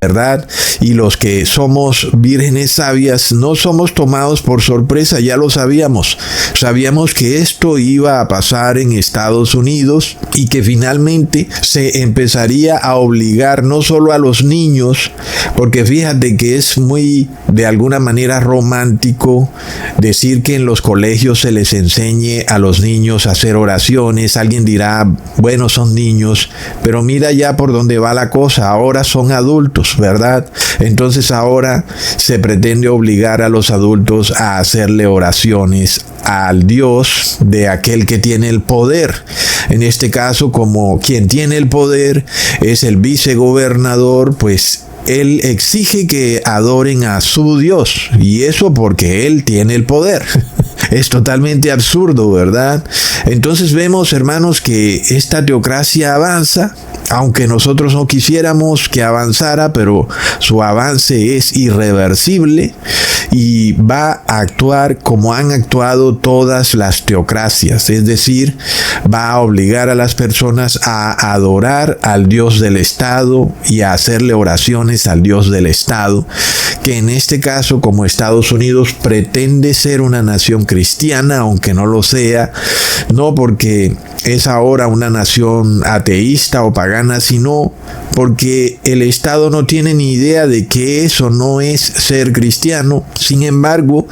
¿verdad? Y los que somos vírgenes sabias no somos tomados por sorpresa, ya lo sabíamos. Sabíamos que esto iba a pasar en Estados Unidos y que finalmente se empezaría a obligar no solo a los niños, porque fíjate que es muy de alguna manera romántico decir que en los colegios se les enseñe a los niños a hacer oraciones. Alguien dirá, bueno, son niños, pero mira ya por dónde va la cosa, ahora son adultos, ¿verdad? Entonces ahora se pretende obligar a los adultos a hacerle oraciones al Dios de aquel que tiene el poder. En este caso, como quien tiene el poder es el vicegobernador, pues él exige que adoren a su Dios, y eso porque él tiene el poder. Es totalmente absurdo, ¿verdad? Entonces vemos, hermanos, que esta teocracia avanza, aunque nosotros no quisiéramos que avanzara, pero su avance es irreversible y va a actuar como han actuado todas las teocracias, es decir, va a obligar a las personas a adorar al Dios del Estado y a hacerle oraciones al Dios del Estado, que en este caso, como Estados Unidos pretende ser una nación cristiana, aunque no lo sea, no porque es ahora una nación ateísta o pagana, sino porque el Estado no tiene ni idea de que eso no es ser cristiano. Sin embargo,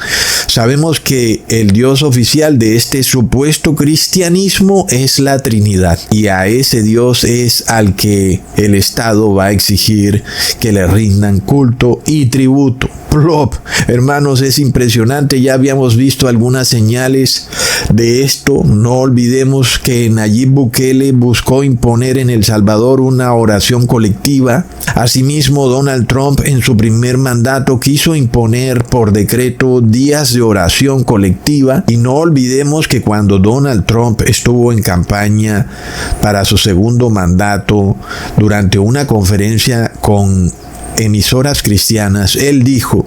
sabemos que el Dios oficial de este supuesto cristianismo es la Trinidad, y a ese Dios es al que el Estado va a exigir que le rindan culto y tributo. Plop. Hermanos, es impresionante, ya habíamos visto algunas señales de esto. No olvidemos que Nayib Bukele buscó imponer en El Salvador una oración colectiva. Asimismo, Donald Trump en su primer mandato quiso imponer por decreto días de oración colectiva. Y no olvidemos que cuando Donald Trump estuvo en campaña para su segundo mandato, durante una conferencia con emisoras cristianas, él dijo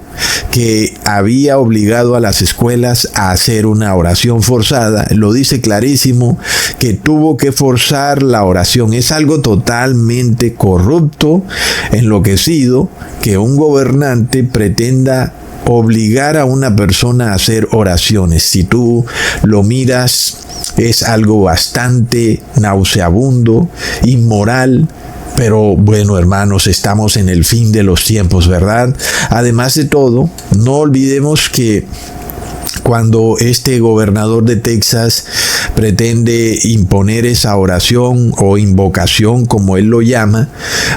que había obligado a las escuelas a hacer una oración forzada. Lo dice clarísimo, que tuvo que forzar la oración. Es algo totalmente corrupto, enloquecido, que un gobernante pretenda obligar a una persona a hacer oraciones. Si tú lo miras, es algo bastante nauseabundo, inmoral. Pero bueno, hermanos, estamos en el fin de los tiempos, ¿verdad? Además de todo, no olvidemos que cuando este gobernador de Texas pretende imponer esa oración o invocación, como él lo llama,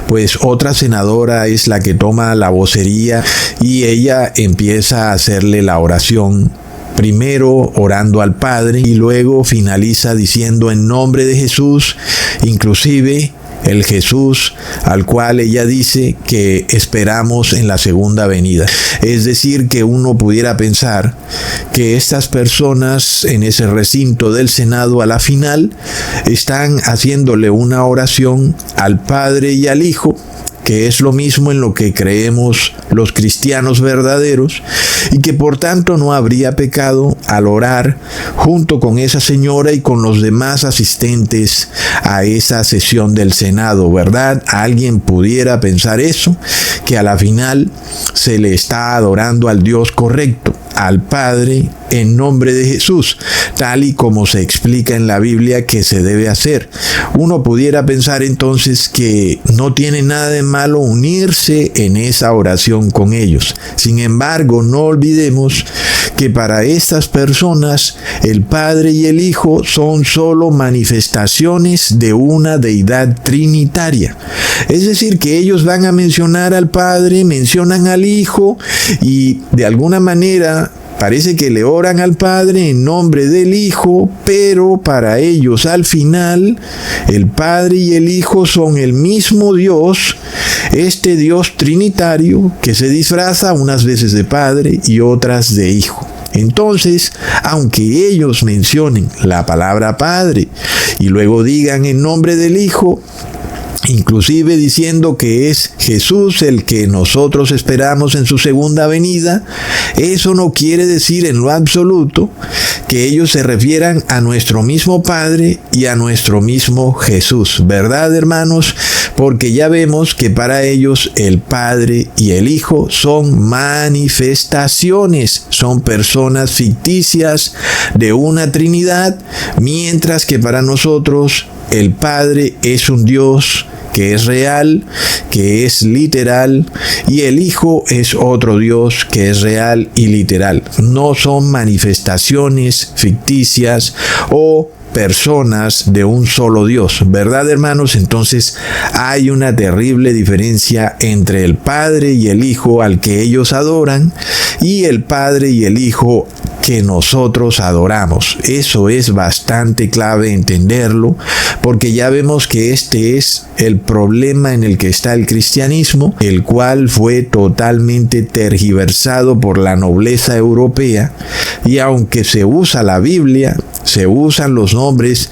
pues otra senadora es la que toma la vocería y ella empieza a hacerle la oración. Primero orando al Padre y luego finaliza diciendo en nombre de Jesús, inclusive el Jesús al cual ella dice que esperamos en la segunda venida. Es decir, que uno pudiera pensar que estas personas en ese recinto del Senado a la final están haciéndole una oración al Padre y al Hijo, que es lo mismo en lo que creemos los cristianos verdaderos, y que por tanto no habría pecado al orar junto con esa señora y con los demás asistentes a esa sesión del Senado, ¿verdad? Alguien pudiera pensar eso, que a la final se le está adorando al Dios correcto, al Padre, en nombre de Jesús, tal y como se explica en la Biblia que se debe hacer. Uno pudiera pensar entonces que no tiene nada de malo unirse en esa oración con ellos. Sin embargo, no olvidemos que para estas personas el Padre y el Hijo son solo manifestaciones de una deidad trinitaria. Es decir, que ellos van a mencionar al Padre, mencionan al Hijo y de alguna manera parece que le oran al Padre en nombre del Hijo, pero para ellos al final el Padre y el Hijo son el mismo Dios, este Dios trinitario que se disfraza unas veces de Padre y otras de Hijo. Entonces, aunque ellos mencionen la palabra Padre y luego digan en nombre del Hijo, inclusive diciendo que es Jesús el que nosotros esperamos en su segunda venida, eso no quiere decir en lo absoluto que ellos se refieran a nuestro mismo Padre y a nuestro mismo Jesús, ¿verdad, hermanos? porque ya vemos que para ellos el Padre y el Hijo son manifestaciones, son personas ficticias de una Trinidad, mientras que para nosotros el Padre es un Dios que es real, que es literal, y el Hijo es otro Dios que es real y literal. No son manifestaciones ficticias o personas de un solo Dios, ¿verdad, hermanos? Entonces hay una terrible diferencia entre el Padre y el Hijo al que ellos adoran y el Padre y el Hijo que nosotros adoramos. Eso es bastante clave entenderlo, porque ya vemos que este es el problema en el que está el cristianismo, el cual fue totalmente tergiversado por la nobleza europea, y aunque se usa la Biblia, se usan los nombres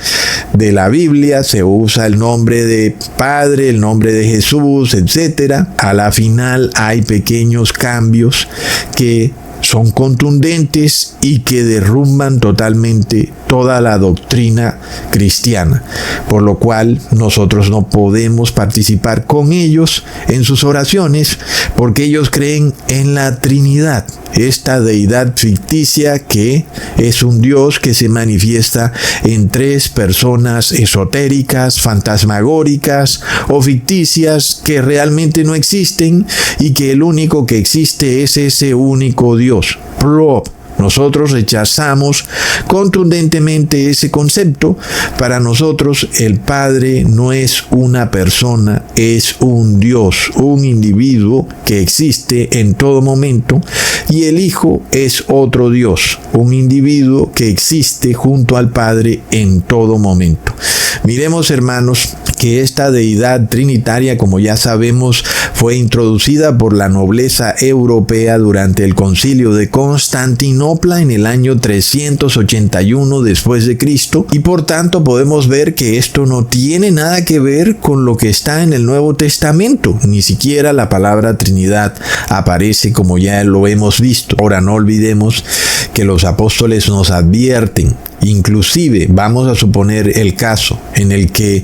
de la Biblia, se usa el nombre de Padre, el nombre de Jesús, etc. A la final hay pequeños cambios que son contundentes y que derrumban totalmente toda la doctrina cristiana, por lo cual nosotros no podemos participar con ellos en sus oraciones, porque ellos creen en la Trinidad, esta deidad ficticia que es un Dios que se manifiesta en tres personas esotéricas, fantasmagóricas o ficticias que realmente no existen, y que el único que existe es ese único Dios. Nosotros rechazamos contundentemente ese concepto. Para nosotros el Padre no es una persona, es un Dios, un individuo que existe en todo momento, y el Hijo es otro Dios, un individuo que existe junto al Padre en todo momento. Miremos, hermanos, que esta deidad trinitaria, como ya sabemos, fue introducida por la nobleza europea durante el Concilio de Constantinopla en el año 381 después de Cristo, y por tanto podemos ver que esto no tiene nada que ver con lo que está en el Nuevo Testamento. Ni siquiera la palabra Trinidad aparece, como ya lo hemos visto. Ahora, no olvidemos que los apóstoles nos advierten. Inclusive vamos a suponer el caso en el que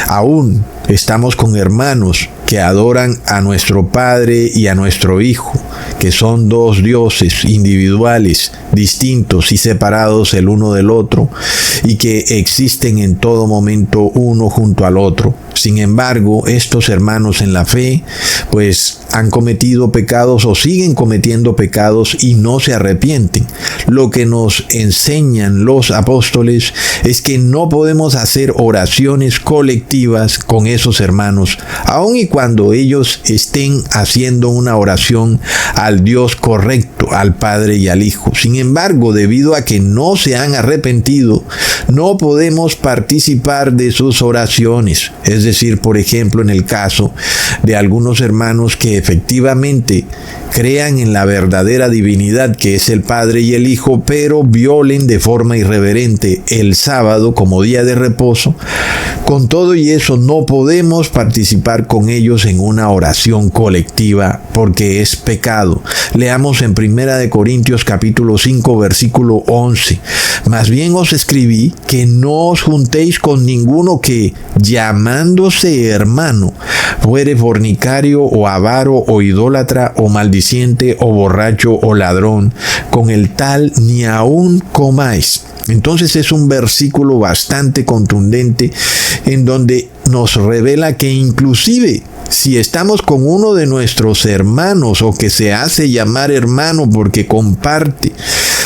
aún estamos con hermanos que adoran a nuestro Padre y a nuestro Hijo, que son dos dioses individuales, distintos y separados el uno del otro, y que existen en todo momento uno junto al otro. Sin embargo, estos hermanos en la fe, pues han cometido pecados o siguen cometiendo pecados y no se arrepienten. Lo que nos enseñan los apóstoles es que no podemos hacer oraciones colectivas con esos hermanos, aun y cuando ellos estén haciendo una oración al Dios correcto, al Padre y al Hijo. Sin embargo, debido a que no se han arrepentido, no podemos participar de sus oraciones. Es decir, por ejemplo, en el caso de algunos hermanos que efectivamente crean en la verdadera divinidad que es el Padre y el Hijo, pero violen de forma irreverente el sábado como día de reposo. Con todo y eso, no podemos participar con ellos en una oración colectiva porque es pecado. Leamos en 1 Corintios capítulo 5 versículo 11. Más bien os escribí que no os juntéis con ninguno que, llamándose hermano, fuere fornicario o avaro o idólatra o maldiciente o borracho o ladrón. Con el tal ni aun comáis. Entonces es un versículo bastante contundente en donde nos revela que inclusive si estamos con uno de nuestros hermanos o que se hace llamar hermano porque comparte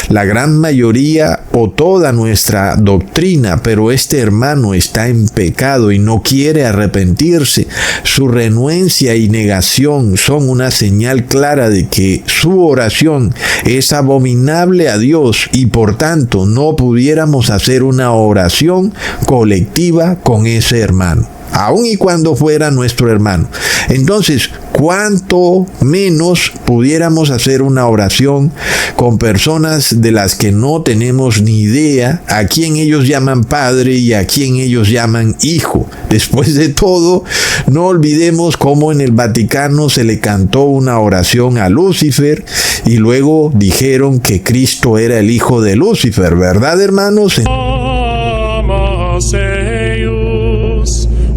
la gran mayoría o toda nuestra doctrina, pero este hermano está en pecado y no quiere arrepentirse, su renuencia y negación son una señal clara de que su oración es abominable a Dios y por tanto no pudiéramos hacer una oración colectiva con ese hermano, aun y cuando fuera nuestro hermano. Entonces, ¿cuánto menos pudiéramos hacer una oración con personas de las que no tenemos ni idea, a quien ellos llaman Padre y a quien ellos llaman Hijo? Después de todo, no olvidemos cómo en el Vaticano se le cantó una oración a Lucifer y luego dijeron que Cristo era el hijo de Lucifer, ¿verdad, hermanos? Amaseus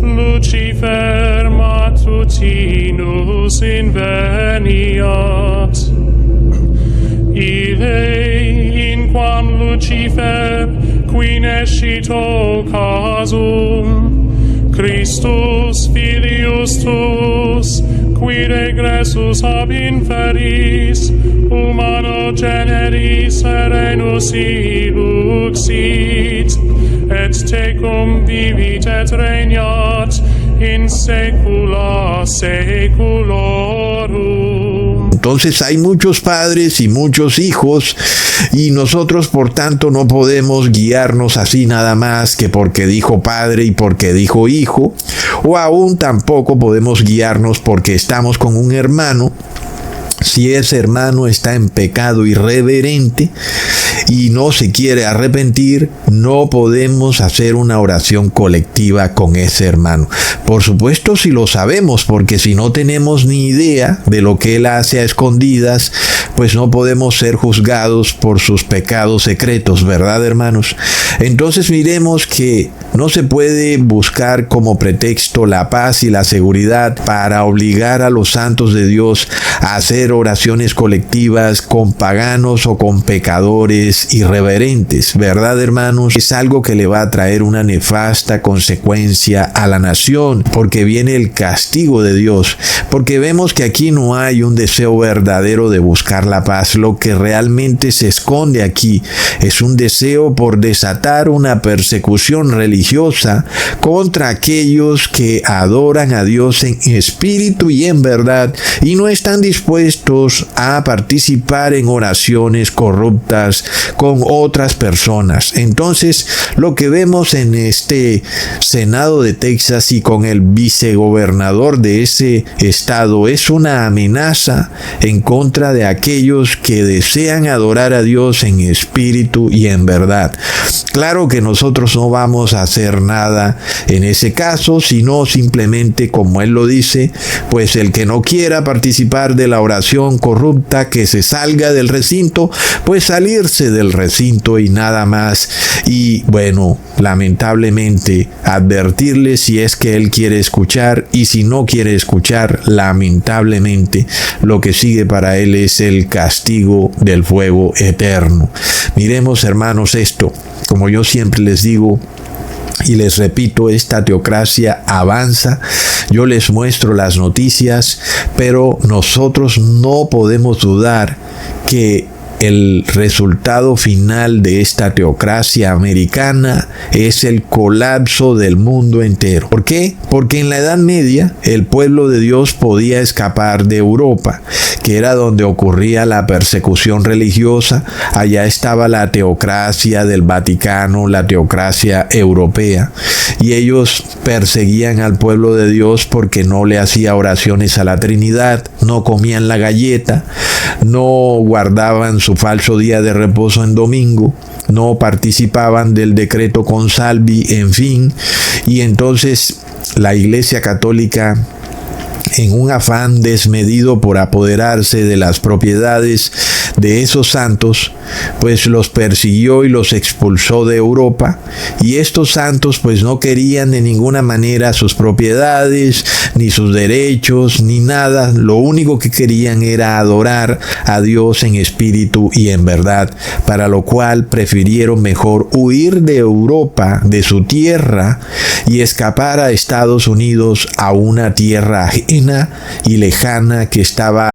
Lucifer Deus inveniat. Ille in quam Lucifer qui nescito casum Christus filius tuus qui regressus ab inferis humano generis serenus iluxit et tecum vivit et regnat in saecula saeculorum. Entonces hay muchos padres y muchos hijos, y nosotros por tanto no podemos guiarnos así nada más que porque dijo padre y porque dijo hijo, o aún tampoco podemos guiarnos porque estamos con un hermano. Si ese hermano está en pecado irreverente y no se quiere arrepentir, no podemos hacer una oración colectiva con ese hermano. Por supuesto, si lo sabemos, porque si no tenemos ni idea de lo que él hace a escondidas, pues no podemos ser juzgados por sus pecados secretos, ¿verdad, hermanos? Entonces miremos que no se puede buscar como pretexto la paz y la seguridad para obligar a los santos de Dios a hacer oraciones colectivas con paganos o con pecadores irreverentes, ¿verdad, hermanos? Es algo que le va a traer una nefasta consecuencia a la nación, porque viene el castigo de Dios, porque vemos que aquí no hay un deseo verdadero de buscar la paz. Lo que realmente se esconde aquí es un deseo por desatar una persecución religiosa contra aquellos que adoran a Dios en espíritu y en verdad y no están dispuestos a participar en oraciones corruptas con otras personas. Entonces, lo que vemos en este Senado de Texas y con el vicegobernador de ese estado es una amenaza en contra de aquellos que desean adorar a Dios en espíritu y en verdad. Claro que nosotros no vamos a hacer nada en ese caso, sino simplemente, como él lo dice, pues el que no quiera participar de la oración corrupta, que se salga del recinto, pues salirse del recinto y nada más. Y bueno, lamentablemente advertirle si es que él quiere escuchar, y si no quiere escuchar, lamentablemente lo que sigue para él es el castigo del fuego eterno. Miremos, hermanos, esto. Como yo siempre les digo y les repito, esta teocracia avanza. Yo les muestro las noticias, pero nosotros no podemos dudar que el resultado final de esta teocracia americana es el colapso del mundo entero. ¿Por qué? Porque en la Edad Media el pueblo de Dios podía escapar de Europa, que era donde ocurría la persecución religiosa. Allá estaba la teocracia del Vaticano, la teocracia europea, y ellos perseguían al pueblo de Dios porque no le hacía oraciones a la Trinidad, no comían la galleta, no guardaban su falso día de reposo en domingo, no participaban del decreto Consalvi, en fin. Y entonces la Iglesia Católica, en un afán desmedido por apoderarse de las propiedades de esos santos, pues los persiguió y los expulsó de Europa. Y estos santos pues no querían de ninguna manera sus propiedades, ni sus derechos, ni nada. Lo único que querían era adorar a Dios en espíritu y en verdad, para lo cual prefirieron mejor huir de Europa, de su tierra, y escapar a Estados Unidos, a una tierra ajena y lejana que estaba